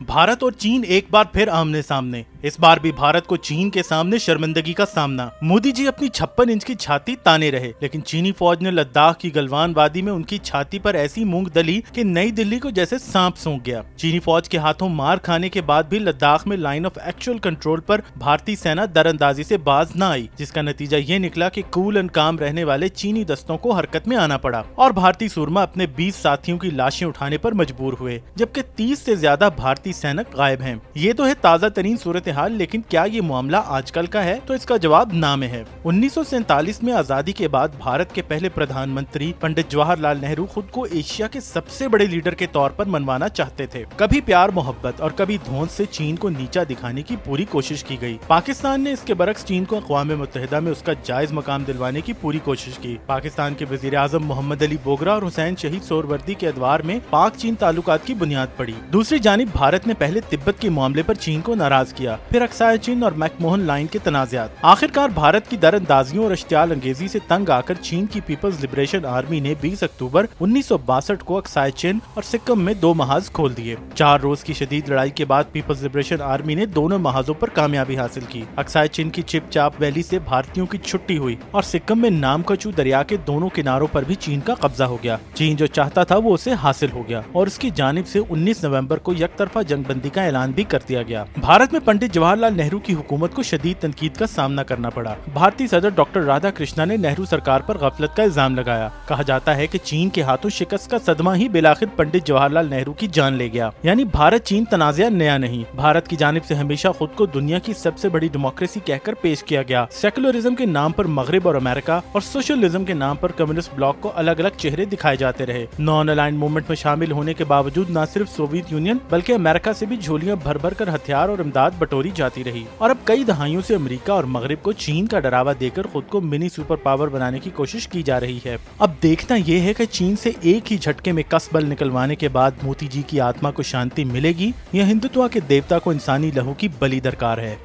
भारत और चीन एक बार फिर आमने सामने। इस बार भी भारत को चीन के सामने शर्मिंदगी का सामना। मोदी जी अपनी 56 इंच की छाती ताने रहे, लेकिन चीनी फौज ने लद्दाख की गलवान वादी में उनकी छाती पर ऐसी मूंग दली कि नई दिल्ली को जैसे सांप सूंघ गया। चीनी फौज के हाथों मार खाने के बाद भी लद्दाख में लाइन ऑफ एक्चुअल कंट्रोल पर भारतीय सेना दरअंदाजी से बाज न आई, जिसका नतीजा ये निकला कि कूल एंड काम रहने वाले चीनी दस्तों को हरकत में आना पड़ा और भारतीय सूरमा अपने 20 साथियों की लाशें उठाने पर मजबूर हुए, जबकि 30 से ज्यादा भारतीय सैनिक गायब हैं। ये तो है ताजा तरीन सूरत हाल, लेकिन क्या ये मामला आजकल का है? तो इसका जवाब ना में है। 1947 में आजादी के बाद भारत के पहले प्रधानमंत्री पंडित जवाहरलाल नेहरू खुद को एशिया के सबसे बड़े लीडर के तौर पर मनवाना चाहते थे। कभी प्यार मोहब्बत और कभी धौंस से चीन को नीचा दिखाने की पूरी कोशिश की गई। पाकिस्तान ने इसके बरक्स चीन को अक़वाम मुत्तहिदा में उसका जायज मकाम दिलवाने की पूरी कोशिश की। पाकिस्तान के वज़ीर आज़म मोहम्मद अली बोगरा और हुसैन शहीद सोहरवर्दी के अदवार में पाक चीन ताल्लुकात की बुनियाद पड़ी। दूसरी जानिब भारत ने पहले तिब्बत के मामले पर चीन को नाराज किया, फिर अक्साई चीन और मैकमोहन लाइन के तनाज़ात। आखिरकार भारत की दरअंदाजियों और इश्तियाल अंगेजी से तंग आकर चीन की पीपल्स लिबरेशन आर्मी ने 20 अक्टूबर 1962 को अक्साई चीन और सिक्किम में 2 महाज खोल दिए। 4 रोज की शदीद लड़ाई के बाद पीपल्स लिबरेशन आर्मी ने दोनों महाजों पर कामयाबी हासिल की। अक्साई चीन की चिप चाप वैली से भारतीयों की छुट्टी हुई और सिक्किम में नामकचू दरिया के दोनों किनारों पर भी चीन का कब्जा हो गया। चीन जो चाहता था वो उसे हासिल हो गया और उसकी जानिब से 19 नवंबर को यकतरफा जंगबंदी का ऐलान भी कर दिया गया। भारत में पंडित जवाहरलाल नेहरू की हुकूमत को शदीद तनकीद का सामना करना पड़ा। भारतीय सदर डॉक्टर राधा कृष्णा ने नेहरू सरकार पर गफलत का इल्जाम लगाया। कहा जाता है कि चीन के हाथों शिकस्त का सदमा ही बिलाखिर पंडित जवाहरलाल नेहरू की जान ले गया। यानी भारत चीन तनाज़ा नया नहीं। भारत की जानिब से हमेशा खुद को दुनिया की सबसे बड़ी डेमोक्रेसी कहकर पेश किया गया। सेकुलरिज्म के नाम पर मगरिब और अमेरिका और सोशलिज्म के नाम पर कम्युनिस्ट ब्लॉक को अलग अलग चेहरे दिखाए जाते रहे। नॉन अलाइंड मूवमेंट में शामिल होने के बावजूद न सिर्फ सोवियत यूनियन बल्कि अमेरिका से भी झोलियां भर भर कर हथियार और इमदाद बटोरी जाती रही और अब कई दहाइयों से अमेरिका और मगरिब को चीन का डरावा देकर खुद को मिनी सुपर पावर बनाने की कोशिश की जा रही है। अब देखना यह है कि चीन से एक ही झटके में कस बल निकलवाने के बाद मोदी जी की आत्मा को शांति मिलेगी या हिंदुत्व के देवता को इंसानी लहू की बलि दरकार है।